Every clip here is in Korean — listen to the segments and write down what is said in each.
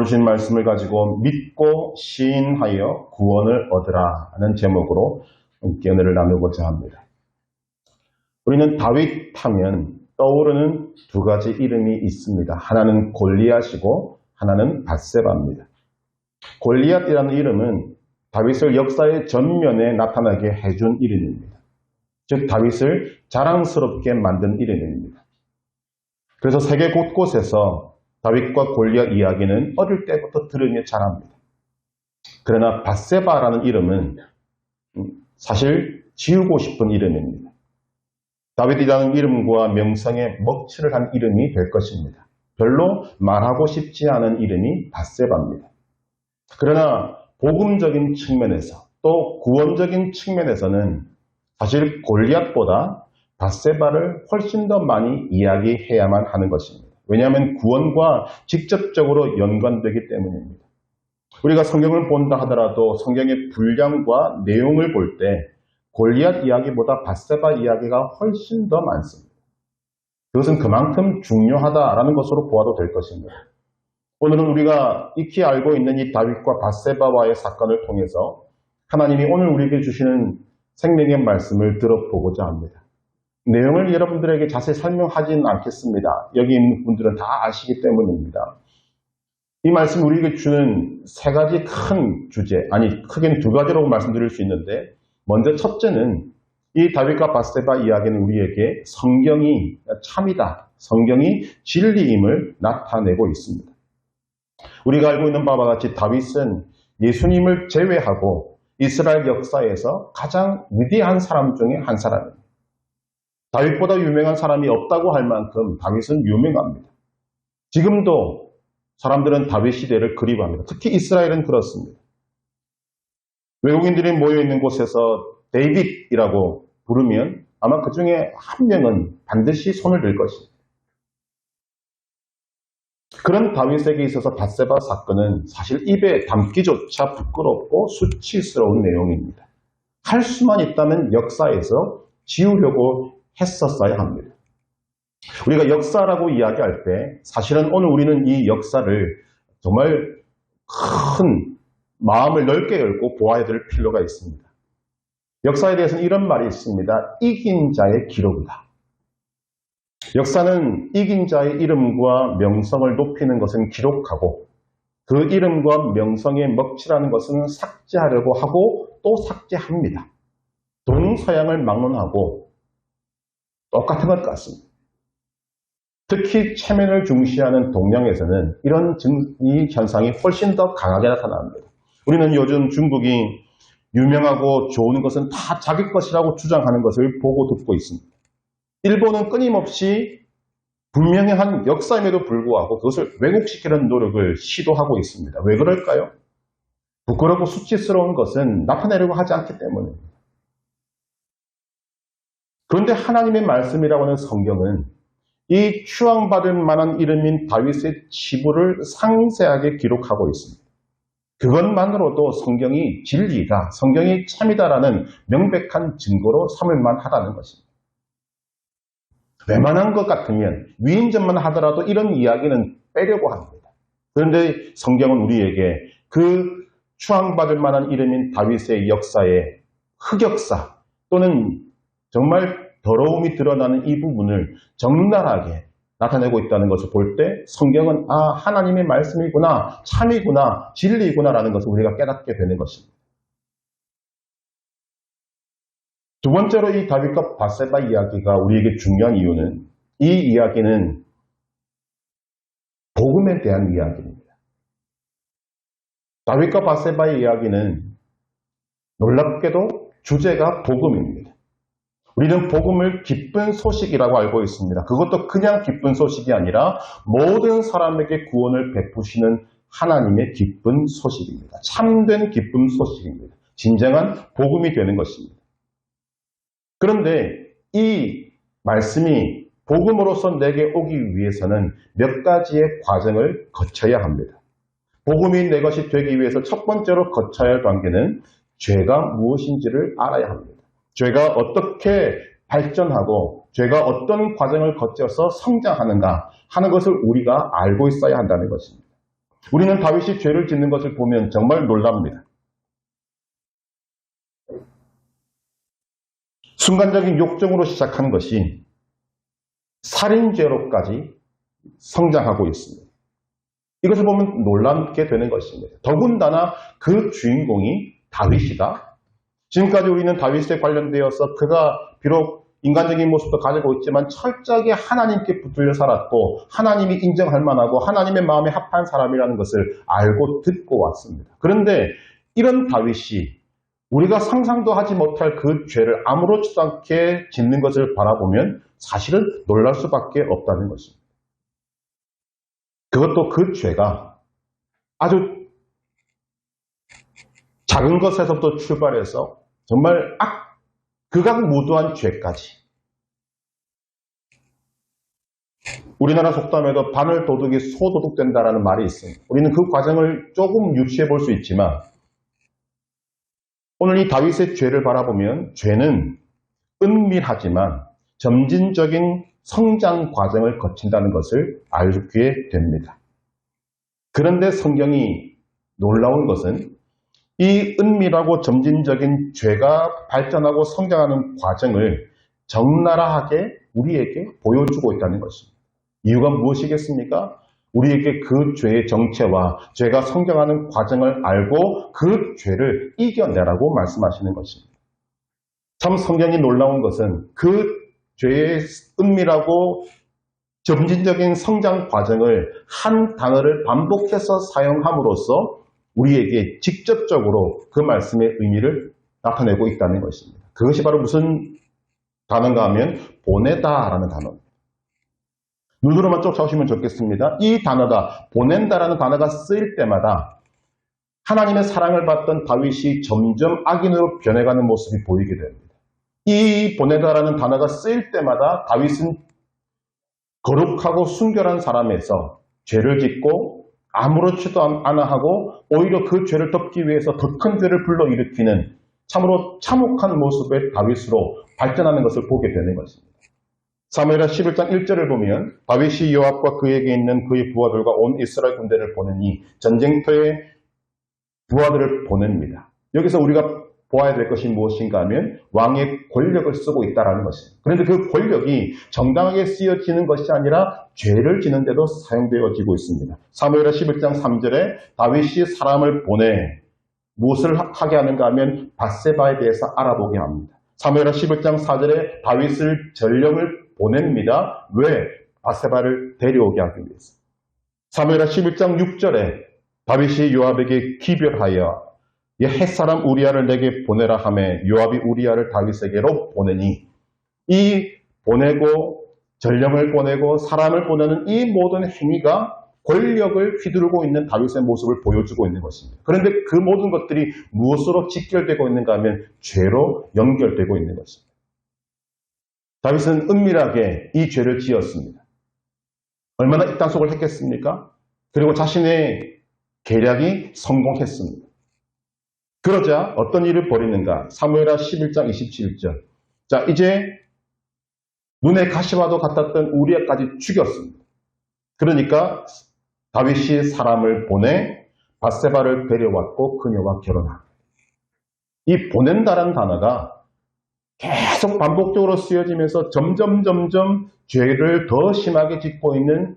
주신 말씀을 가지고 믿고 시인하여 구원을 얻으라 하는 제목으로 함께 은혜를 나누고자 합니다. 우리는 다윗 하면 떠오르는 두 가지 이름이 있습니다. 하나는 골리앗이고 하나는 밧세바입니다. 골리앗이라는 이름은 다윗을 역사의 전면에 나타나게 해준 이름입니다. 즉 다윗을 자랑스럽게 만든 이름입니다. 그래서 세계 곳곳에서 다윗과 골리앗 이야기는 어릴 때부터 들으며 자랍니다. 그러나 밧세바라는 이름은 사실 지우고 싶은 이름입니다. 다윗이라는 이름과 명성에 먹칠을 한 이름이 될 것입니다. 별로 말하고 싶지 않은 이름이 밧세바입니다. 그러나 복음적인 측면에서 또 구원적인 측면에서는 사실 골리앗보다 밧세바를 훨씬 더 많이 이야기해야만 하는 것입니다. 왜냐하면 구원과 직접적으로 연관되기 때문입니다. 우리가 성경을 본다 하더라도 성경의 분량과 내용을 볼 때 골리앗 이야기보다 밧세바 이야기가 훨씬 더 많습니다. 그것은 그만큼 중요하다라는 것으로 보아도 될 것입니다. 오늘은 우리가 익히 알고 있는 이 다윗과 밧세바와의 사건을 통해서 하나님이 오늘 우리에게 주시는 생명의 말씀을 들어보고자 합니다. 내용을 여러분들에게 자세히 설명하지는 않겠습니다. 여기 있는 분들은 다 아시기 때문입니다. 이 말씀이 우리에게 주는 세 가지 큰 주제, 아니 크게는 두 가지라고 말씀드릴 수 있는데, 먼저 첫째는 이 다윗과 밧세바 이야기는 우리에게 성경이 참이다, 성경이 진리임을 나타내고 있습니다. 우리가 알고 있는 바와 같이 다윗은 예수님을 제외하고 이스라엘 역사에서 가장 위대한 사람 중에 한 사람입니다. 다윗보다 유명한 사람이 없다고 할 만큼 다윗은 유명합니다. 지금도 사람들은 다윗 시대를 그리워합니다. 특히 이스라엘은 그렇습니다. 외국인들이 모여있는 곳에서 데이빗이라고 부르면 아마 그 중에 한 명은 반드시 손을 들 것입니다. 그런 다윗에게 있어서 밧세바 사건은 사실 입에 담기조차 부끄럽고 수치스러운 내용입니다. 할 수만 있다면 역사에서 지우려고 했었어야 합니다. 우리가 역사라고 이야기할 때 사실은 오늘 우리는 이 역사를 정말 큰 마음을 넓게 열고 보아야 될 필요가 있습니다. 역사에 대해서는 이런 말이 있습니다. 이긴 자의 기록이다. 역사는 이긴 자의 이름과 명성을 높이는 것은 기록하고 그 이름과 명성에 먹칠하는 것은 삭제하려고 하고 또 삭제합니다. 동서양을 막론하고 똑같은 것 같습니다. 특히 체면을 중시하는 동양에서는 이 현상이 훨씬 더 강하게 나타납니다. 우리는 요즘 중국이 유명하고 좋은 것은 다 자기 것이라고 주장하는 것을 보고 듣고 있습니다. 일본은 끊임없이 분명한 역사임에도 불구하고 그것을 왜곡시키는 노력을 시도하고 있습니다. 왜 그럴까요? 부끄럽고 수치스러운 것은 나타내려고 하지 않기 때문입니다. 그런데 하나님의 말씀이라고 하는 성경은 이 추앙받을 만한 이름인 다윗의 치부를 상세하게 기록하고 있습니다. 그것만으로도 성경이 진리다, 성경이 참이다라는 명백한 증거로 삼을만 하다는 것입니다. 웬만한 것 같으면 위인전만 하더라도 이런 이야기는 빼려고 합니다. 그런데 성경은 우리에게 그 추앙받을 만한 이름인 다윗의 역사의 흑역사 또는 정말 더러움이 드러나는 이 부분을 적나라하게 나타내고 있다는 것을 볼 때 성경은 하나님의 말씀이구나, 참이구나, 진리구나라는 것을 우리가 깨닫게 되는 것입니다. 두 번째로 이 다윗과 밧세바 이야기가 우리에게 중요한 이유는 이 이야기는 복음에 대한 이야기입니다. 다윗과 밧세바의 이야기는 놀랍게도 주제가 복음입니다. 우리는 복음을 기쁜 소식이라고 알고 있습니다. 그것도 그냥 기쁜 소식이 아니라 모든 사람에게 구원을 베푸시는 하나님의 기쁜 소식입니다. 참된 기쁜 소식입니다. 진정한 복음이 되는 것입니다. 그런데 이 말씀이 복음으로서 내게 오기 위해서는 몇 가지의 과정을 거쳐야 합니다. 복음이 내 것이 되기 위해서 첫 번째로 거쳐야 할 단계는 죄가 무엇인지를 알아야 합니다. 죄가 어떻게 발전하고 죄가 어떤 과정을 거쳐서 성장하는가 하는 것을 우리가 알고 있어야 한다는 것입니다. 우리는 다윗이 죄를 짓는 것을 보면 정말 놀랍니다. 순간적인 욕정으로 시작한 것이 살인죄로까지 성장하고 있습니다. 이것을 보면 놀랍게 되는 것입니다. 더군다나 그 주인공이 다윗이다. 지금까지 우리는 다윗에 관련되어서 그가 비록 인간적인 모습도 가지고 있지만 철저하게 하나님께 붙들려 살았고 하나님이 인정할 만하고 하나님의 마음에 합한 사람이라는 것을 알고 듣고 왔습니다. 그런데 이런 다윗이 우리가 상상도 하지 못할 그 죄를 아무렇지도 않게 짓는 것을 바라보면 사실은 놀랄 수밖에 없다는 것입니다. 그것도 그 죄가 아주 작은 것에서부터 출발해서 정말 극악무도한 죄까지. 우리나라 속담에도 바늘 도둑이 소도둑 된다라는 말이 있습니다. 우리는 그 과정을 조금 유추해 볼 수 있지만 오늘 이 다윗의 죄를 바라보면 죄는 은밀하지만 점진적인 성장 과정을 거친다는 것을 알게 됩니다. 그런데 성경이 놀라운 것은 이 은밀하고 점진적인 죄가 발전하고 성장하는 과정을 적나라하게 우리에게 보여주고 있다는 것입니다. 이유가 무엇이겠습니까? 우리에게 그 죄의 정체와 죄가 성장하는 과정을 알고 그 죄를 이겨내라고 말씀하시는 것입니다. 참 성경이 놀라운 것은 그 죄의 은밀하고 점진적인 성장 과정을 한 단어를 반복해서 사용함으로써 우리에게 직접적으로 그 말씀의 의미를 나타내고 있다는 것입니다. 그것이 바로 무슨 단어인가 하면 보내다라는 단어입니다. 눈으로만 쫓아오시면 좋겠습니다. 이 단어가 보낸다라는 단어가 쓰일 때마다 하나님의 사랑을 받던 다윗이 점점 악인으로 변해가는 모습이 보이게 됩니다. 이 보내다라는 단어가 쓰일 때마다 다윗은 거룩하고 순결한 사람에서 죄를 짓고 아무렇지도 않아 하고 오히려 그 죄를 덮기 위해서 더 큰 죄를 불러일으키는 참으로 참혹한 모습의 다윗으로 발전하는 것을 보게 되는 것입니다. 사무엘하 11장 1절을 보면 다윗이 요압과 그에게 있는 그의 부하들과 온 이스라엘 군대를 보내니 전쟁터에 부하들을 보냅니다. 여기서 우리가 보아야 될 것이 무엇인가 하면 왕의 권력을 쓰고 있다는 것입니다. 그런데 그 권력이 정당하게 쓰여지는 것이 아니라 죄를 지는 데도 사용되어지고 있습니다. 사무엘하 11장 3절에 다윗이 사람을 보내 무엇을 하게 하는가 하면 밧세바에 대해서 알아보게 합니다. 사무엘하 11장 4절에 다윗을 전령을 보냅니다. 왜? 밧세바를 데려오게 하기 위해서. 사무엘하 11장 6절에 다윗이 요압에게 기별하여 햇사람 우리아를 내게 보내라 하매 요압이 우리아를 다윗에게로 보내니 이 보내고 전령을 보내고 사람을 보내는 이 모든 행위가 권력을 휘두르고 있는 다윗의 모습을 보여주고 있는 것입니다. 그런데 그 모든 것들이 무엇으로 직결되고 있는가 하면 죄로 연결되고 있는 것입니다. 다윗은 은밀하게 이 죄를 지었습니다. 얼마나 입단속을 했겠습니까? 그리고 자신의 계략이 성공했습니다. 그러자 어떤 일을 벌이는가? 사무엘하 11장 27절. 자, 이제 눈에 가시와도 같았던 우리아까지 죽였습니다. 그러니까 다윗이 사람을 보내 밧세바를 데려왔고 그녀와 결혼합니다. 이 보낸다라는 단어가 계속 반복적으로 쓰여지면서 점점 죄를 더 심하게 짓고 있는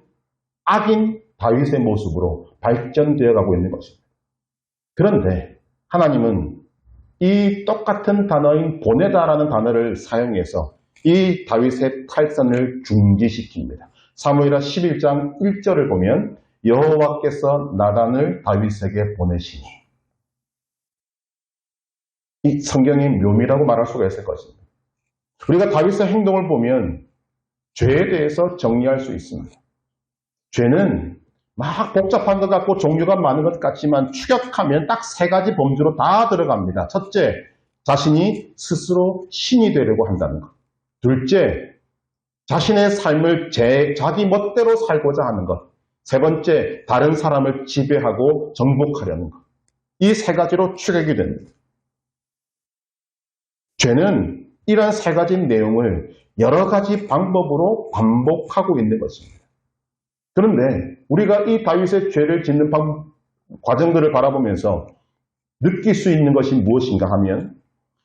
악인 다윗의 모습으로 발전되어 가고 있는 것입니다. 그런데 하나님은 이 똑같은 단어인 보내다라는 단어를 사용해서 이 다윗의 탈선을 중지시킵니다. 사무엘하 11장 1절을 보면 여호와께서 나단을 다윗에게 보내시니 이 성경의 묘미라고 말할 수가 있을 것입니다. 우리가 다윗의 행동을 보면 죄에 대해서 정리할 수 있습니다. 죄는 막 복잡한 것 같고 종류가 많은 것 같지만 추격하면 딱 세 가지 범주로 다 들어갑니다. 첫째, 자신이 스스로 신이 되려고 한다는 것. 둘째, 자신의 삶을 자기 멋대로 살고자 하는 것. 세 번째, 다른 사람을 지배하고 정복하려는 것. 이 세 가지로 추격이 됩니다. 죄는 이런 세 가지 내용을 여러 가지 방법으로 반복하고 있는 것입니다. 그런데 우리가 이 다윗의 죄를 짓는 과정들을 바라보면서 느낄 수 있는 것이 무엇인가 하면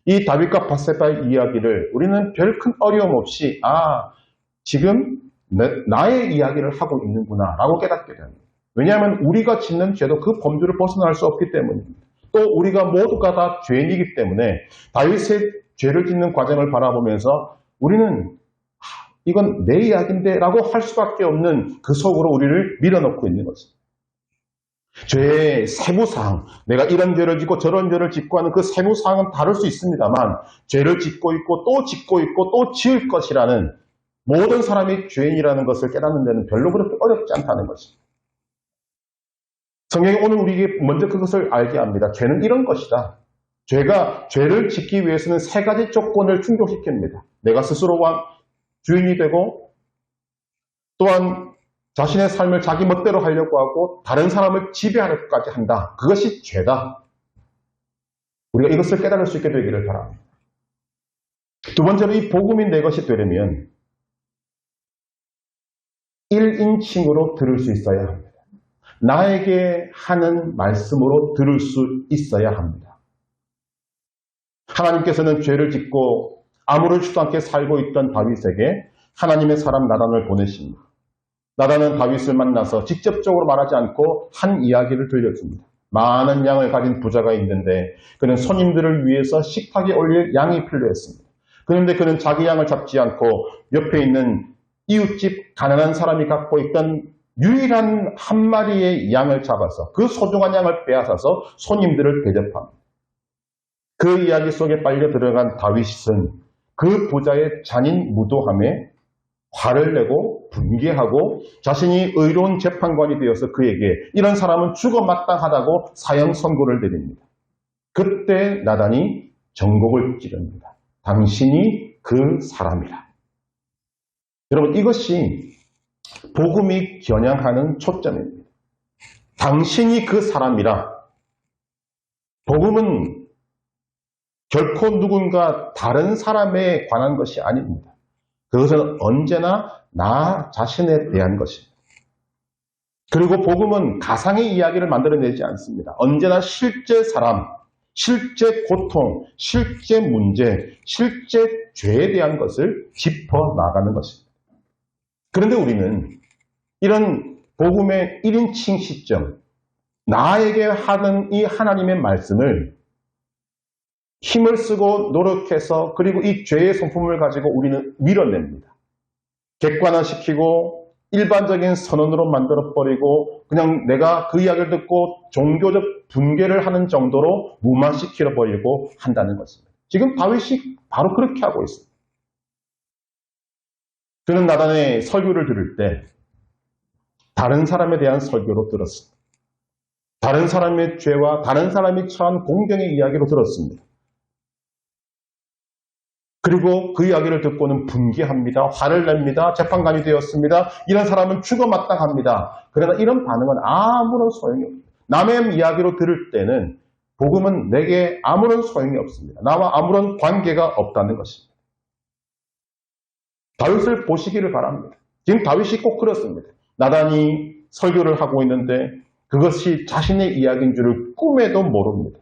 이 다윗과 밧세바의 이야기를 우리는 별 큰 어려움 없이 지금 나의 이야기를 하고 있는구나 라고 깨닫게 됩니다. 왜냐하면 우리가 짓는 죄도 그 범주를 벗어날 수 없기 때문입니다. 또 우리가 모두가 다 죄인이기 때문에 다윗의 죄를 짓는 과정을 바라보면서 우리는 이건 내 이야기인데 라고 할 수밖에 없는 그 속으로 우리를 밀어넣고 있는 것입니다. 죄의 세부사항, 내가 이런 죄를 짓고 저런 죄를 짓고 하는 그 세부사항은 다를 수 있습니다만 죄를 짓고 있고 또 짓고 있고 또 지을 것이라는 모든 사람이 죄인이라는 것을 깨닫는 데는 별로 그렇게 어렵지 않다는 것입니다. 성경이 오늘 우리에게 먼저 그것을 알게 합니다. 죄는 이런 것이다. 죄를 짓기 위해서는 세 가지 조건을 충족시킵니다. 내가 스스로 주인이 되고 또한 자신의 삶을 자기 멋대로 하려고 하고 다른 사람을 지배하려고까지 한다. 그것이 죄다. 우리가 이것을 깨달을 수 있게 되기를 바랍니다. 두 번째로 이 복음이 내 것이 되려면 1인칭으로 들을 수 있어야 합니다. 나에게 하는 말씀으로 들을 수 있어야 합니다. 하나님께서는 죄를 짓고 아무렇지도 않게 살고 있던 다윗에게 하나님의 사람 나단을 보내십니다. 나단은 다윗을 만나서 직접적으로 말하지 않고 한 이야기를 들려줍니다. 많은 양을 가진 부자가 있는데 그는 손님들을 위해서 식탁에 올릴 양이 필요했습니다. 그런데 그는 자기 양을 잡지 않고 옆에 있는 이웃집 가난한 사람이 갖고 있던 유일한 한 마리의 양을 잡아서 그 소중한 양을 빼앗아서 손님들을 대접합니다. 그 이야기 속에 빨려 들어간 다윗은 그 부자의 잔인 무도함에 화를 내고 분개하고 자신이 의로운 재판관이 되어서 그에게 이런 사람은 죽어 마땅하다고 사형 선고를 내립니다. 그때 나단이 정곡을 찌릅니다. 당신이 그 사람이라. 여러분, 이것이 복음이 겨냥하는 초점입니다. 당신이 그 사람이라. 복음은 결코 누군가 다른 사람에 관한 것이 아닙니다. 그것은 언제나 나 자신에 대한 것입니다. 그리고 복음은 가상의 이야기를 만들어내지 않습니다. 언제나 실제 사람, 실제 고통, 실제 문제, 실제 죄에 대한 것을 짚어나가는 것입니다. 그런데 우리는 이런 복음의 1인칭 시점, 나에게 하는 이 하나님의 말씀을 힘을 쓰고 노력해서 그리고 이 죄의 성품을 가지고 우리는 밀어냅니다. 객관화시키고 일반적인 선언으로 만들어버리고 그냥 내가 그 이야기를 듣고 종교적 분개를 하는 정도로 무마시켜버리고 한다는 것입니다. 지금 다윗이 바로 그렇게 하고 있습니다. 그는 나단의 설교를 들을 때 다른 사람에 대한 설교로 들었습니다. 다른 사람의 죄와 다른 사람이 처한 공경의 이야기로 들었습니다. 그리고 그 이야기를 듣고는 분개합니다. 화를 냅니다. 재판관이 되었습니다. 이런 사람은 죽어 마땅합니다. 그러나 이런 반응은 아무런 소용이 없습니다. 남의 이야기로 들을 때는 복음은 내게 아무런 소용이 없습니다. 나와 아무런 관계가 없다는 것입니다. 다윗을 보시기를 바랍니다. 지금 다윗이 꼭 그렇습니다. 나단이 설교를 하고 있는데 그것이 자신의 이야기인 줄을 꿈에도 모릅니다.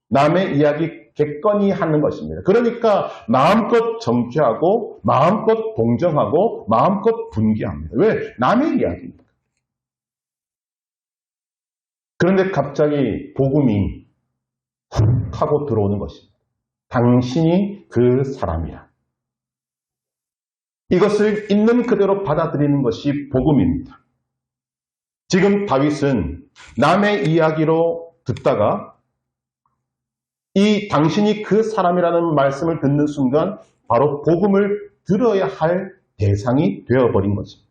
남의 이야기 객관히 하는 것입니다. 그러니까 마음껏 정죄하고 마음껏 동정하고 마음껏 분개합니다. 왜? 남의 이야기입니다. 그런데 갑자기 복음이 훅 하고 들어오는 것입니다. 당신이 그 사람이야. 이것을 있는 그대로 받아들이는 것이 복음입니다. 지금 다윗은 남의 이야기로 듣다가 이 당신이 그 사람이라는 말씀을 듣는 순간 바로 복음을 들어야 할 대상이 되어버린 것입니다.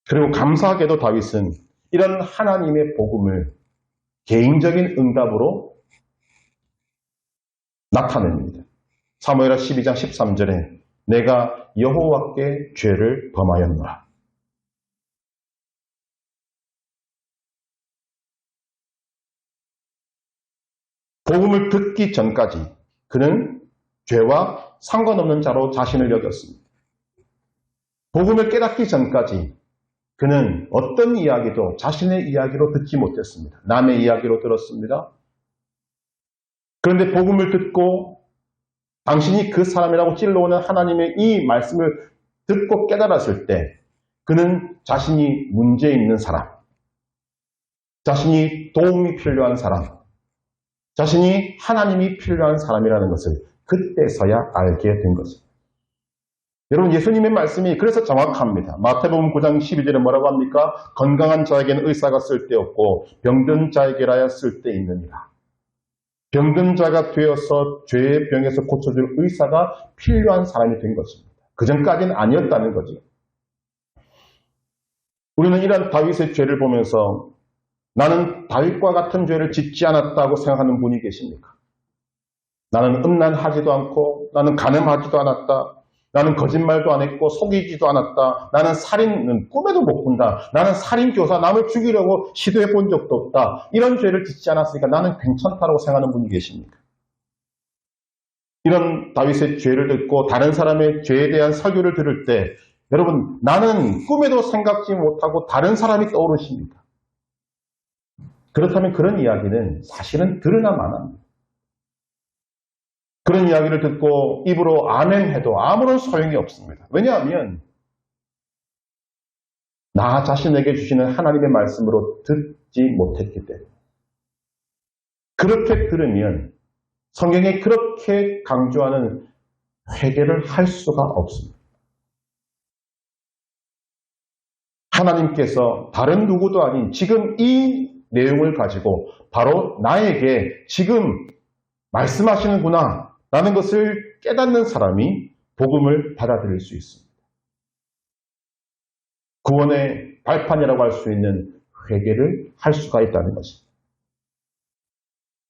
그리고 감사하게도 다윗은 이런 하나님의 복음을 개인적인 응답으로 나타냅니다. 사무엘하 12장 13절에 내가 여호와께 죄를 범하였노라. 복음을 듣기 전까지 그는 죄와 상관없는 자로 자신을 여겼습니다. 복음을 깨닫기 전까지 그는 어떤 이야기도 자신의 이야기로 듣지 못했습니다. 남의 이야기로 들었습니다. 그런데 복음을 듣고 당신이 그 사람이라고 찔러오는 하나님의 이 말씀을 듣고 깨달았을 때 그는 자신이 문제 있는 사람, 자신이 도움이 필요한 사람, 자신이 하나님이 필요한 사람이라는 것을 그때서야 알게 된 것입니다. 여러분, 예수님의 말씀이 그래서 정확합니다. 마태복음 9장 12절에 뭐라고 합니까? 건강한 자에게는 의사가 쓸데없고 병든 자에게라야 쓸데있느니라. 병든 자가 되어서 죄의 병에서 고쳐줄 의사가 필요한 사람이 된 것입니다. 그전까지는 아니었다는 거죠. 우리는 이런 다윗의 죄를 보면서 나는 다윗과 같은 죄를 짓지 않았다고 생각하는 분이 계십니까? 나는 음란하지도 않고 나는 간음하지도 않았다. 나는 거짓말도 안 했고 속이지도 않았다. 나는 살인은 꿈에도 못 꾼다. 나는 살인교사, 남을 죽이려고 시도해 본 적도 없다. 이런 죄를 짓지 않았으니까 나는 괜찮다고 생각하는 분이 계십니까? 이런 다윗의 죄를 듣고 다른 사람의 죄에 대한 설교를 들을 때 여러분, 나는 꿈에도 생각지 못하고 다른 사람이 떠오르십니까? 그렇다면 그런 이야기는 사실은 들으나 마나입니다. 그런 이야기를 듣고 입으로 아멘 해도 아무런 소용이 없습니다. 왜냐하면 나 자신에게 주시는 하나님의 말씀으로 듣지 못했기 때문에. 그렇게 들으면 성경에 그렇게 강조하는 회개를 할 수가 없습니다. 하나님께서 다른 누구도 아닌 지금 이 내용을 가지고 바로 나에게 지금 말씀하시는구나 라는 것을 깨닫는 사람이 복음을 받아들일 수 있습니다. 구원의 발판이라고 할 수 있는 회개를 할 수가 있다는 것입니다.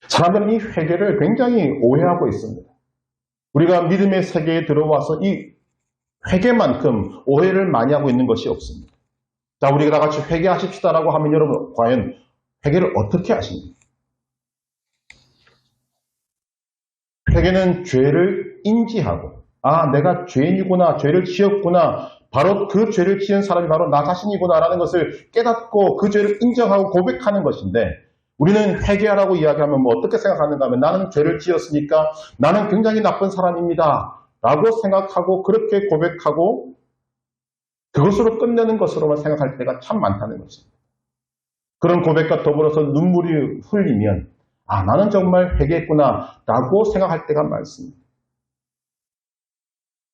사람들은 이 회개를 굉장히 오해하고 있습니다. 우리가 믿음의 세계에 들어와서 이 회개만큼 오해를 많이 하고 있는 것이 없습니다. 자, 우리가 다 같이 회개하십시다라고 하면 여러분 과연 회개를 어떻게 하십니까? 회개는 죄를 인지하고 내가 죄인이구나, 죄를 지었구나, 바로 그 죄를 지은 사람이 바로 나 자신이구나 라는 것을 깨닫고 그 죄를 인정하고 고백하는 것인데 우리는 회개하라고 이야기하면 뭐 어떻게 생각하는가 하면 나는 죄를 지었으니까 나는 굉장히 나쁜 사람입니다 라고 생각하고 그렇게 고백하고 그것으로 끝내는 것으로만 생각할 때가 참 많다는 것입니다. 그런 고백과 더불어서 눈물이 흘리면 나는 정말 회개했구나 라고 생각할 때가 많습니다.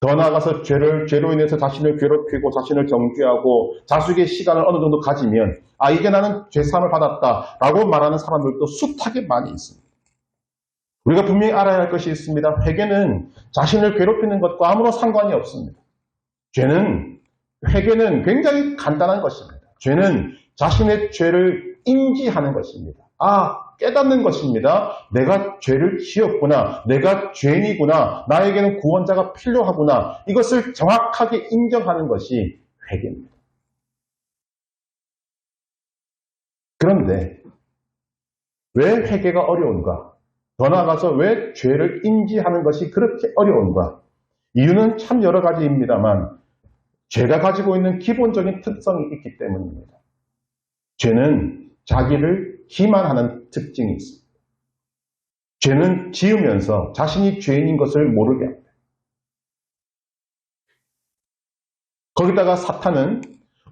더 나아가서 죄로 인해서 자신을 괴롭히고 자신을 정죄하고 자숙의 시간을 어느 정도 가지면 이제 나는 죄사함을 받았다 라고 말하는 사람들도 숱하게 많이 있습니다. 우리가 분명히 알아야 할 것이 있습니다. 회개는 자신을 괴롭히는 것과 아무런 상관이 없습니다. 회개는 굉장히 간단한 것입니다. 죄는 자신의 죄를 인지하는 것입니다. 깨닫는 것입니다. 내가 죄를 지었구나. 내가 죄인이구나. 나에게는 구원자가 필요하구나. 이것을 정확하게 인정하는 것이 회개입니다. 그런데 왜 회개가 어려운가? 더 나아가서 왜 죄를 인지하는 것이 그렇게 어려운가? 이유는 참 여러 가지입니다만 죄가 가지고 있는 기본적인 특성이 있기 때문입니다. 죄는 자기를 기만하는 특징이 있습니다. 죄는 지으면서 자신이 죄인인 것을 모르게 합니다. 거기다가 사탄은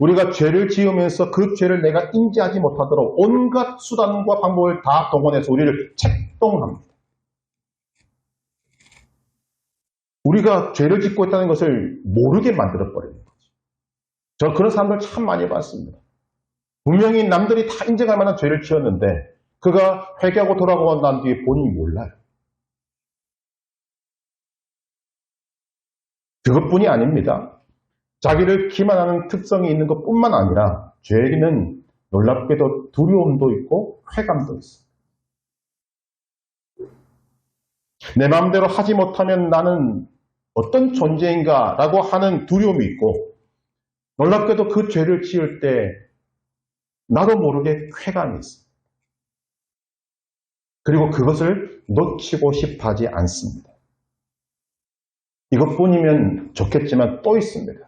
우리가 죄를 지으면서 그 죄를 내가 인지하지 못하도록 온갖 수단과 방법을 다 동원해서 우리를 책동합니다. 우리가 죄를 짓고 있다는 것을 모르게 만들어버리는 거죠. 저 그런 사람들 참 많이 봤습니다. 분명히 남들이 다 인정할 만한 죄를 지었는데 그가 회개하고 돌아오고 난 뒤에 본인이 몰라요. 그것뿐이 아닙니다. 자기를 기만하는 특성이 있는 것뿐만 아니라 죄에게는 놀랍게도 두려움도 있고 회감도 있습니다. 내 마음대로 하지 못하면 나는 어떤 존재인가 라고 하는 두려움이 있고 놀랍게도 그 죄를 지을 때 나도 모르게 쾌감이 있습니다. 그리고 그것을 놓치고 싶어 하지 않습니다. 이것뿐이면 좋겠지만 또 있습니다.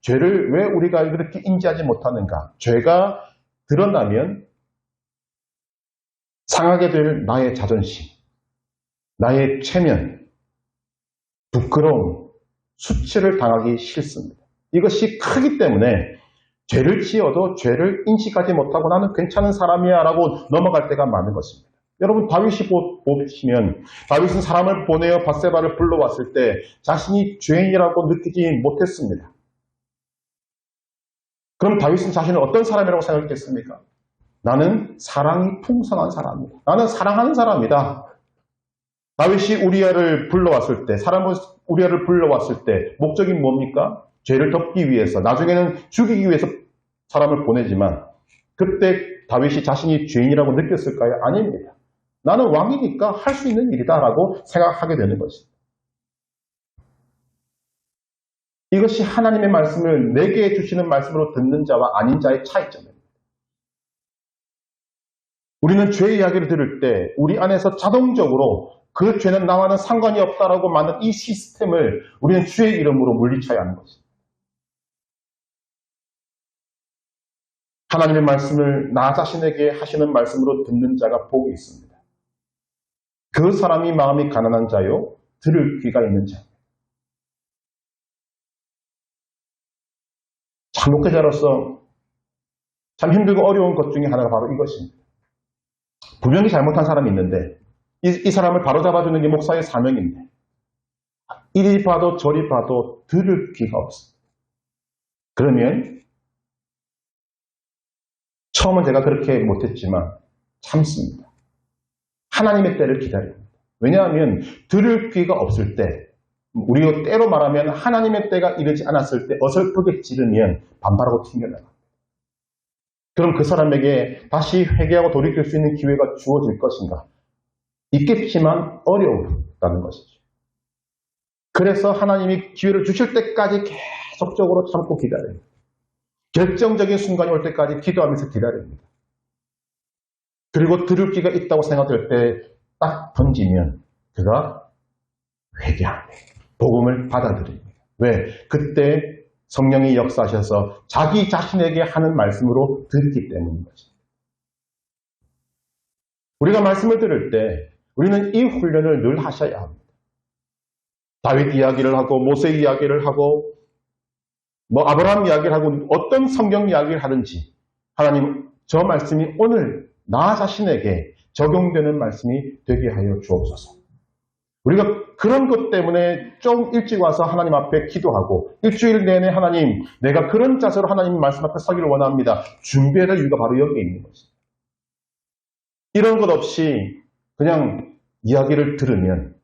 죄를 왜 우리가 그렇게 인지하지 못하는가? 죄가 드러나면 상하게 될 나의 자존심, 나의 체면, 부끄러움, 수치를 당하기 싫습니다. 이것이 크기 때문에 죄를 지어도 죄를 인식하지 못하고 나는 괜찮은 사람이야 라고 넘어갈 때가 많은 것입니다. 여러분 다윗이 보시면 다윗은 사람을 보내어 밧세바를 불러왔을 때 자신이 죄인이라고 느끼지 못했습니다. 그럼 다윗은 자신을 어떤 사람이라고 생각했습니까? 나는 사랑이 풍성한 사람이다. 나는 사랑하는 사람이다. 다윗이 우리아를 불러왔을 때, 사람을 우리아를 불러왔을 때 목적이 뭡니까? 죄를 덮기 위해서, 나중에는 죽이기 위해서 사람을 보내지만 그때 다윗이 자신이 죄인이라고 느꼈을까요? 아닙니다. 나는 왕이니까 할 수 있는 일이다라고 생각하게 되는 것입니다. 이것이 하나님의 말씀을 내게 주시는 말씀으로 듣는 자와 아닌 자의 차이점입니다. 우리는 죄의 이야기를 들을 때 우리 안에서 자동적으로 그 죄는 나와는 상관이 없다라고 많은 이 시스템을 우리는 주의 이름으로 물리쳐야 하는 것입니다. 하나님의 말씀을 나 자신에게 하시는 말씀으로 듣는 자가 복이 있습니다. 그 사람이 마음이 가난한 자요, 들을 귀가 있는 자. 참 목회자로서 참 힘들고 어려운 것 중에 하나가 바로 이것입니다. 분명히 잘못한 사람이 있는데 이 사람을 바로잡아주는 게 목사의 사명인데 이리 봐도 저리 봐도 들을 귀가 없습니다. 그러면 처음은 제가 그렇게 못했지만 참습니다. 하나님의 때를 기다립니다. 왜냐하면 들을 귀가 없을 때 우리가 때로 말하면 하나님의 때가 이르지 않았을 때 어설프게 지르면 반발하고 튕겨나갑니다. 그럼 그 사람에게 다시 회개하고 돌이킬 수 있는 기회가 주어질 것인가? 있겠지만 어려웠다는 것이죠. 그래서 하나님이 기회를 주실 때까지 계속적으로 참고 기다립니다. 결정적인 순간이 올 때까지 기도하면서 기다립니다. 그리고 들을 귀가 있다고 생각될 때 딱 던지면 그가 회개합니다. 복음을 받아들입니다. 왜? 그때 성령이 역사하셔서 자기 자신에게 하는 말씀으로 듣기 때문인 것입니다. 우리가 말씀을 들을 때 우리는 이 훈련을 늘 하셔야 합니다. 다윗 이야기를 하고 모세 이야기를 하고 아브라함 이야기를 하고 어떤 성경 이야기를 하든지 하나님 저 말씀이 오늘 나 자신에게 적용되는 말씀이 되게 하여 주옵소서. 우리가 그런 것 때문에 좀 일찍 와서 하나님 앞에 기도하고 일주일 내내 하나님 내가 그런 자세로 하나님 말씀 앞에 서기를 원합니다. 준비해야 될 이유가 바로 여기에 있는 것입니다. 이런 것 없이 그냥 이야기를 들으면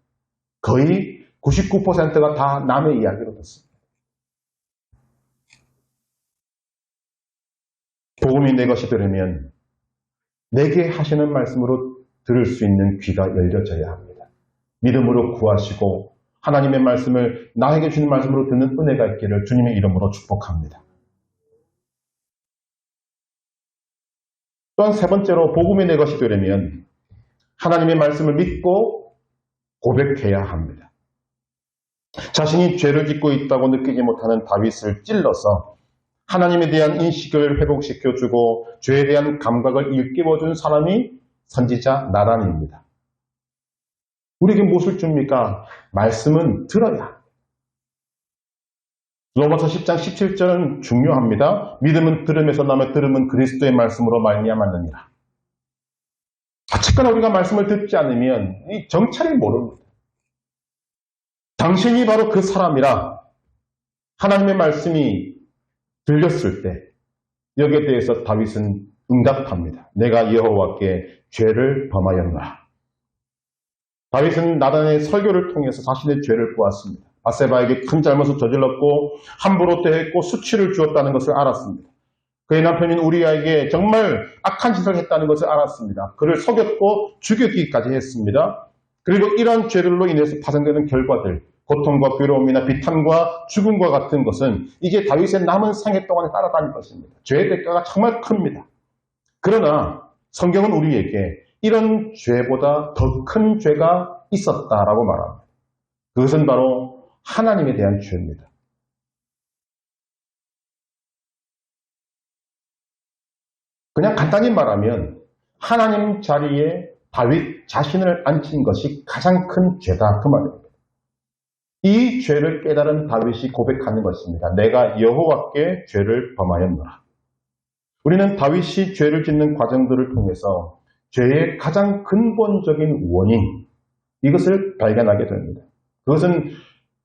거의 99%가 다 남의 이야기로 듣습니다. 복음이 내 것이 들으면 내게 하시는 말씀으로 들을 수 있는 귀가 열려져야 합니다. 믿음으로 구하시고 하나님의 말씀을 나에게 주는 말씀으로 듣는 은혜가 있기를 주님의 이름으로 축복합니다. 또한 세 번째로 복음이 내 것이 되려면 하나님의 말씀을 믿고 고백해야 합니다. 자신이 죄를 짓고 있다고 느끼지 못하는 다윗을 찔러서 하나님에 대한 인식을 회복시켜주고 죄에 대한 감각을 일깨워준 사람이 선지자 나단입니다. 우리에게 무엇을 줍니까? 말씀은 들어야 합니다. 로마서 10장 17절은 중요합니다. 믿음은 들음에서 나며 들음은 그리스도의 말씀으로 말미암았느니라. 어쨌거나 우리가 말씀을 듣지 않으면 이 정체를 모릅니다. 당신이 바로 그 사람이라 하나님의 말씀이 들렸을 때 여기에 대해서 다윗은 응답합니다. 내가 여호와께 죄를 범하였노라. 다윗은 나단의 설교를 통해서 자신의 죄를 보았습니다. 밧세바에게 큰 잘못을 저질렀고 함부로 대했고 수치를 주었다는 것을 알았습니다. 그의 남편인 우리아에게 정말 악한 짓을 했다는 것을 알았습니다. 그를 속였고 죽이기까지 했습니다. 그리고 이러한 죄들로 인해서 파생되는 결과들, 고통과 괴로움이나 비탄과 죽음과 같은 것은 이게 다윗의 남은 생애 동안에 따라다닐 것입니다. 죄의 대가가 정말 큽니다. 그러나 성경은 우리에게 이런 죄보다 더 큰 죄가 있었다라고 말합니다. 그것은 바로 하나님에 대한 죄입니다. 그냥 간단히 말하면 하나님 자리에 다윗 자신을 앉힌 것이 가장 큰 죄다 그 말입니다. 이 죄를 깨달은 다윗이 고백하는 것입니다. 내가 여호와께 죄를 범하였노라. 우리는 다윗이 죄를 짓는 과정들을 통해서 죄의 가장 근본적인 원인, 이것을 발견하게 됩니다. 그것은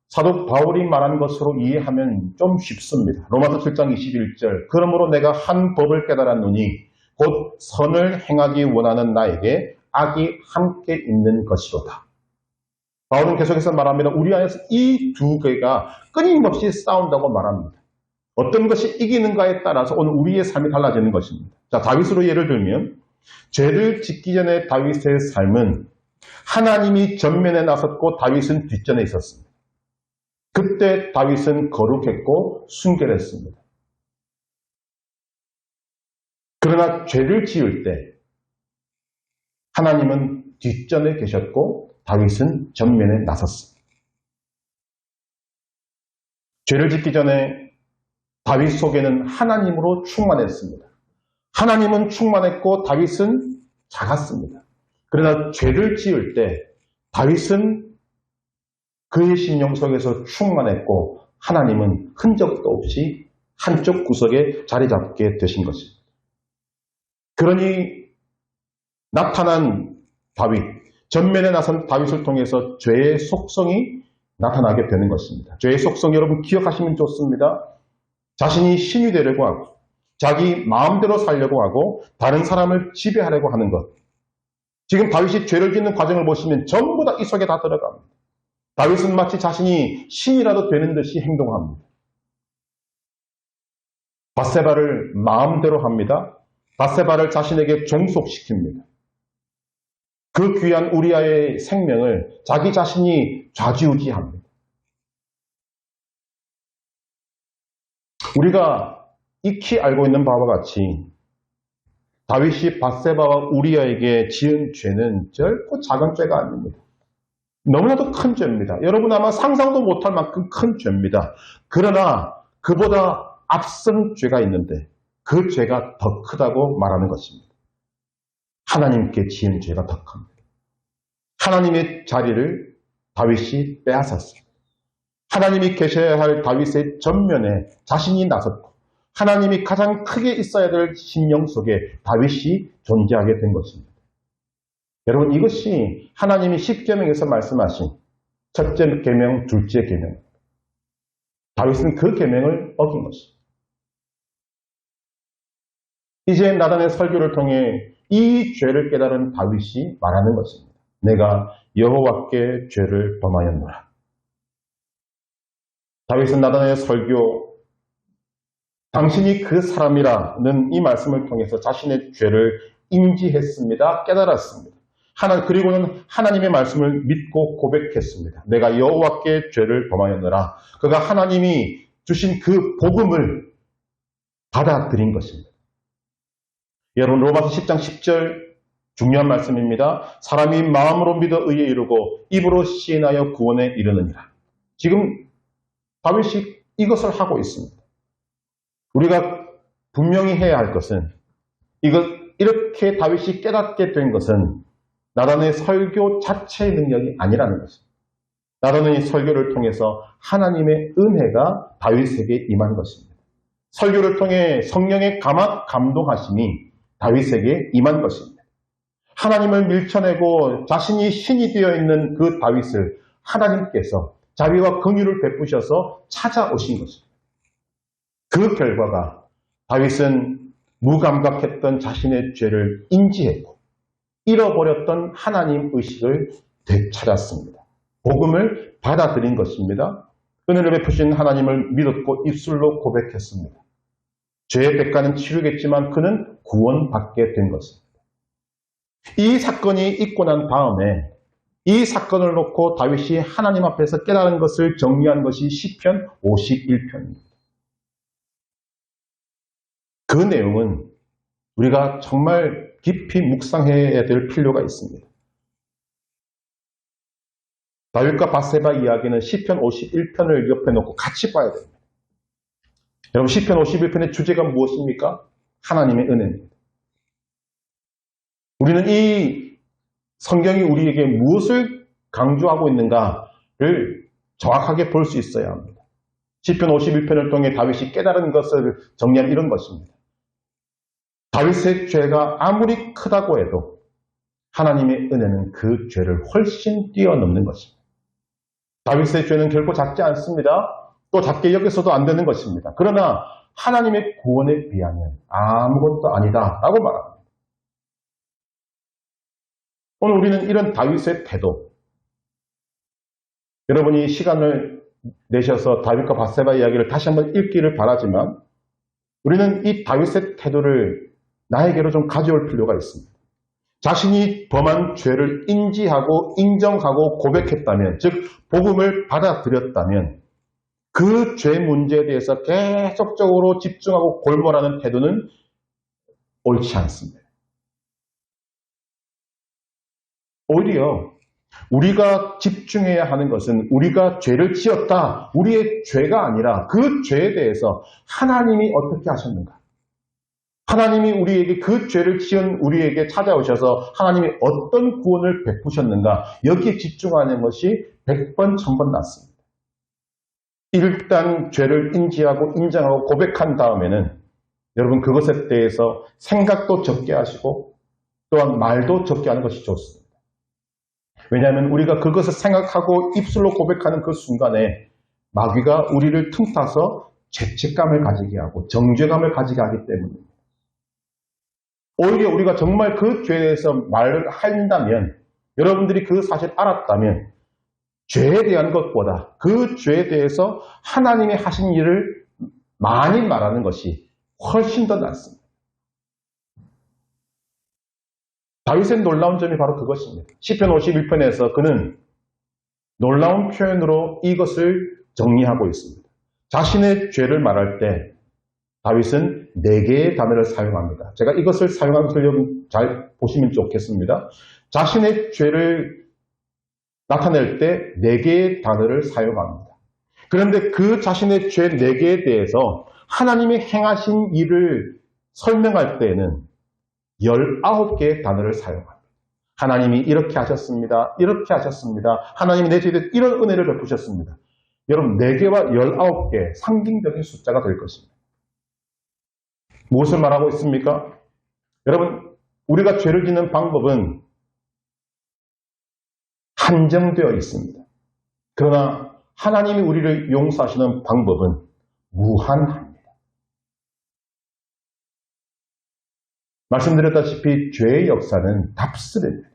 사도 바울이 말한 것으로 이해하면 좀 쉽습니다. 로마서 7장 21절 그러므로 내가 한 법을 깨달았노니 곧 선을 행하기 원하는 나에게 악이 함께 있는 것이로다. 바울은 계속해서 말합니다. 우리 안에서 이 두 개가 끊임없이 싸운다고 말합니다. 어떤 것이 이기는가에 따라서 오늘 우리의 삶이 달라지는 것입니다. 자, 다윗으로 예를 들면 죄를 짓기 전에 다윗의 삶은 하나님이 전면에 나섰고 다윗은 뒷전에 있었습니다. 그때 다윗은 거룩했고 순결했습니다. 그러나 죄를 지을 때 하나님은 뒷전에 계셨고 다윗은 전면에 나섰습니다. 죄를 짓기 전에 다윗 속에는 하나님으로 충만했습니다. 하나님은 충만했고 다윗은 작았습니다. 그러나 죄를 지을 때 다윗은 그의 심령 속에서 충만했고 하나님은 흔적도 없이 한쪽 구석에 자리 잡게 되신 것입니다. 그러니 나타난 다윗, 전면에 나선 다윗을 통해서 죄의 속성이 나타나게 되는 것입니다. 죄의 속성 여러분 기억하시면 좋습니다. 자신이 신이 되려고 하고 자기 마음대로 살려고 하고 다른 사람을 지배하려고 하는 것. 지금 다윗이 죄를 짓는 과정을 보시면 전부 다 이 속에 다 들어갑니다. 다윗은 마치 자신이 신이라도 되는 듯이 행동합니다. 밧세바를 마음대로 합니다. 밧세바를 자신에게 종속시킵니다. 그 귀한 우리아의 생명을 자기 자신이 좌지우지합니다. 우리가 익히 알고 있는 바와 같이 다윗이 밧세바와 우리아에게 지은 죄는 결코 작은 죄가 아닙니다. 너무나도 큰 죄입니다. 여러분 아마 상상도 못할 만큼 큰 죄입니다. 그러나 그보다 앞선 죄가 있는데 그 죄가 더 크다고 말하는 것입니다. 하나님께 지은 죄가 더 큽니다. 하나님의 자리를 다윗이 빼앗았습니다. 하나님이 계셔야 할 다윗의 전면에 자신이 나섰고 하나님이 가장 크게 있어야 될 심령 속에 다윗이 존재하게 된 것입니다. 여러분 이것이 하나님이 십계명에서 말씀하신 첫째 계명, 둘째 계명. 다윗은 그 계명을 어긴 것입니다. 이제 나단의 설교를 통해 이 죄를 깨달은 다윗이 말하는 것입니다. 내가 여호와께 죄를 범하였노라. 다윗은 나단의 설교, 당신이 그 사람이라는 이 말씀을 통해서 자신의 죄를 인지했습니다. 깨달았습니다. 그리고는 하나님의 말씀을 믿고 고백했습니다. 내가 여호와께 죄를 범하였노라. 그가 하나님이 주신 그 복음을 받아들인 것입니다. 여러분 로마서 10장 10절 중요한 말씀입니다. 사람이 마음으로 믿어 의에 이르고 입으로 시인하여 구원에 이르느니라. 지금 다윗이 이것을 하고 있습니다. 우리가 분명히 해야 할 것은 이렇게 다윗이 깨닫게 된 것은 나단의 설교 자체의 능력이 아니라는 것입니다. 나단의 설교를 통해서 하나님의 은혜가 다윗에게 임한 것입니다. 설교를 통해 성령의 감동하심이 다윗에게 임한 것입니다. 하나님을 밀쳐내고 자신이 신이 되어 있는 그 다윗을 하나님께서 자비와 긍휼을 베푸셔서 찾아오신 것입니다. 그 결과가 다윗은 무감각했던 자신의 죄를 인지했고 잃어버렸던 하나님 의식을 되찾았습니다. 복음을 받아들인 것입니다. 은혜를 베푸신 하나님을 믿었고 입술로 고백했습니다. 죄의 대가는 치르겠지만 그는 구원받게 된 것입니다. 이 사건이 있고 난 다음에 이 사건을 놓고 다윗이 하나님 앞에서 깨달은 것을 정리한 것이 시편 51편입니다. 그 내용은 우리가 정말 깊이 묵상해야 될 필요가 있습니다. 다윗과 밧세바 이야기는 시편 51편을 옆에 놓고 같이 봐야 됩니다. 여러분 시편 51편의 주제가 무엇입니까? 하나님의 은혜입니다. 우리는 이 성경이 우리에게 무엇을 강조하고 있는가를 정확하게 볼 수 있어야 합니다. 시편 51편을 통해 다윗이 깨달은 것을 정리한 이런 것입니다. 다윗의 죄가 아무리 크다고 해도 하나님의 은혜는 그 죄를 훨씬 뛰어넘는 것입니다. 다윗의 죄는 결코 작지 않습니다. 또 작게 여겨서도 안 되는 것입니다. 그러나 하나님의 구원에 비하면 아무것도 아니다라고 말합니다. 오늘 우리는 이런 다윗의 태도, 여러분이 시간을 내셔서 다윗과 밧세바 이야기를 다시 한번 읽기를 바라지만 우리는 이 다윗의 태도를 나에게로 좀 가져올 필요가 있습니다. 자신이 범한 죄를 인지하고 인정하고 고백했다면, 즉 복음을 받아들였다면 그 죄 문제에 대해서 계속적으로 집중하고 골몰하는 태도는 옳지 않습니다. 오히려 우리가 집중해야 하는 것은 우리가 죄를 지었다, 우리의 죄가 아니라 그 죄에 대해서 하나님이 어떻게 하셨는가, 하나님이 우리에게 그 죄를 지은 우리에게 찾아오셔서 하나님이 어떤 구원을 베푸셨는가, 여기에 집중하는 것이 100번 1000번 낫습니다. 일단 죄를 인지하고 인정하고 고백한 다음에는 여러분 그것에 대해서 생각도 적게 하시고 또한 말도 적게 하는 것이 좋습니다. 왜냐하면 우리가 그것을 생각하고 입술로 고백하는 그 순간에 마귀가 우리를 틈타서 죄책감을 가지게 하고 정죄감을 가지게 하기 때문입니다. 오히려 우리가 정말 그 죄에 대해서 말을 한다면, 여러분들이 그 사실을 알았다면 죄에 대한 것보다 그 죄에 대해서 하나님이 하신 일을 많이 말하는 것이 훨씬 더 낫습니다. 다윗의 놀라운 점이 바로 그것입니다. 시편 51편에서 그는 놀라운 표현으로 이것을 정리하고 있습니다. 자신의 죄를 말할 때 다윗은 4개의 단어를 사용합니다. 제가 이것을 사용한 것을 여러분 잘 보시면 좋겠습니다. 자신의 죄를 나타낼 때 4개의 단어를 사용합니다. 그런데 그 자신의 죄 4개에 대해서 하나님이 행하신 일을 설명할 때에는 19개의 단어를 사용합니다. 하나님이 이렇게 하셨습니다. 이렇게 하셨습니다. 하나님이 내 죄에 이런 은혜를 베푸셨습니다. 여러분 4개와 19개 상징적인 숫자가 될 것입니다. 무엇을 말하고 있습니까? 여러분 우리가 죄를 짓는 방법은 한정되어 있습니다. 그러나 하나님이 우리를 용서하시는 방법은 무한합니다. 말씀드렸다시피 죄의 역사는 답습입니다.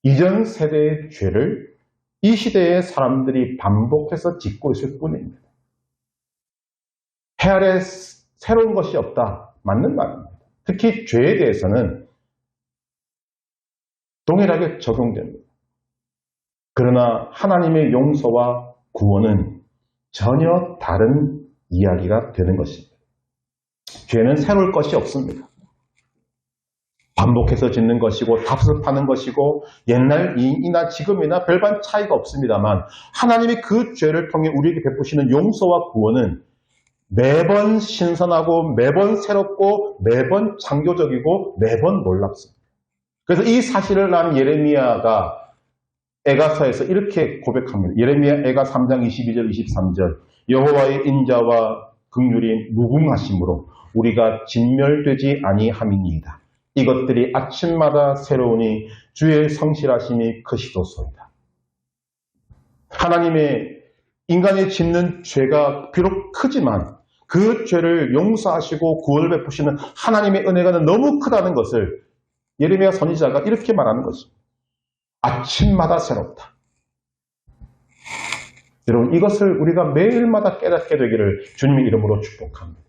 이전 세대의 죄를 이 시대의 사람들이 반복해서 짓고 있을 뿐입니다. 해 아래 새로운 것이 없다. 맞는 말입니다. 특히 죄에 대해서는 동일하게 적용됩니다. 그러나 하나님의 용서와 구원은 전혀 다른 이야기가 되는 것입니다. 죄는 새로울 것이 없습니다. 반복해서 짓는 것이고 답습하는 것이고 옛날이나 지금이나 별반 차이가 없습니다만 하나님이 그 죄를 통해 우리에게 베푸시는 용서와 구원은 매번 신선하고 매번 새롭고 매번 창조적이고 매번 놀랍습니다. 그래서 이 사실을 난 예레미야가 에가서에서 이렇게 고백합니다. 예레미야 에가 3장 22절 23절 여호와의 인자와 긍휼이 무궁하심으로 우리가 진멸되지 아니함이니이다. 이것들이 아침마다 새로우니 주의 성실하심이 크시도소이다. 하나님의 인간이 짓는 죄가 비록 크지만 그 죄를 용서하시고 구원을 베푸시는 하나님의 은혜가 너무 크다는 것을 예레미야 선지자가 이렇게 말하는 것입니다. 아침마다 새롭다. 여러분 이것을 우리가 매일마다 깨닫게 되기를 주님의 이름으로 축복합니다.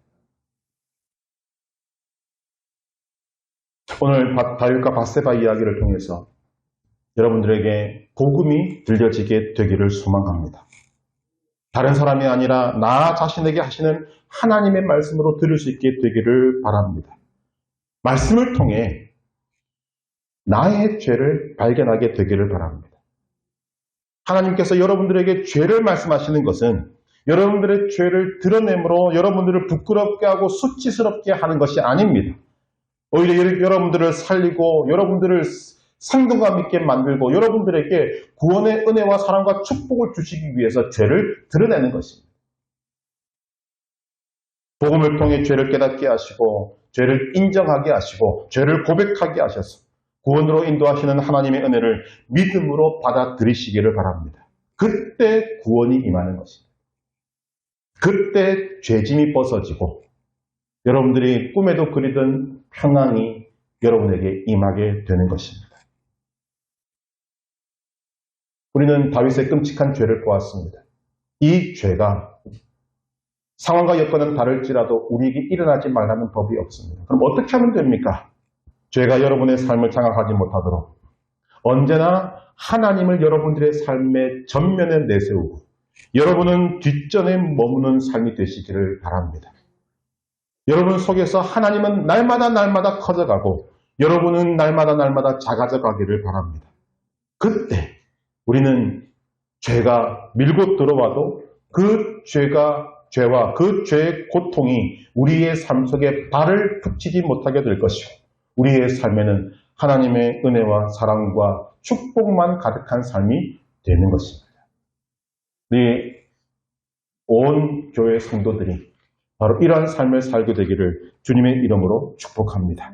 오늘 다윗과 밧세바 이야기를 통해서 여러분들에게 복음이 들려지게 되기를 소망합니다. 다른 사람이 아니라 나 자신에게 하시는 하나님의 말씀으로 들을 수 있게 되기를 바랍니다. 말씀을 통해 나의 죄를 발견하게 되기를 바랍니다. 하나님께서 여러분들에게 죄를 말씀하시는 것은 여러분들의 죄를 드러내므로 여러분들을 부끄럽게 하고 수치스럽게 하는 것이 아닙니다. 오히려 여러분들을 살리고 여러분들을 상등감 있게 만들고 여러분들에게 구원의 은혜와 사랑과 축복을 주시기 위해서 죄를 드러내는 것입니다. 복음을 통해 죄를 깨닫게 하시고 죄를 인정하게 하시고 죄를 고백하게 하셔서 구원으로 인도하시는 하나님의 은혜를 믿음으로 받아들이시기를 바랍니다. 그때 구원이 임하는 것입니다. 그때 죄짐이 벗어지고 여러분들이 꿈에도 그리던 평안이 여러분에게 임하게 되는 것입니다. 우리는 다윗의 끔찍한 죄를 보았습니다. 이 죄가 상황과 여건은 다를지라도 우리에게 일어나지 말라는 법이 없습니다. 그럼 어떻게 하면 됩니까? 죄가 여러분의 삶을 장악하지 못하도록 언제나 하나님을 여러분들의 삶의 전면에 내세우고 여러분은 뒷전에 머무는 삶이 되시기를 바랍니다. 여러분 속에서 하나님은 날마다 커져가고 여러분은 날마다 작아져 가기를 바랍니다. 그때 우리는 죄가 밀고 들어와도 그 죄와 그 죄의 고통이 우리의 삶 속에 발을 붙이지 못하게 될 것이고 우리의 삶에는 하나님의 은혜와 사랑과 축복만 가득한 삶이 되는 것입니다. 우리 온 교회 성도들이 바로 이러한 삶을 살게 되기를 주님의 이름으로 축복합니다.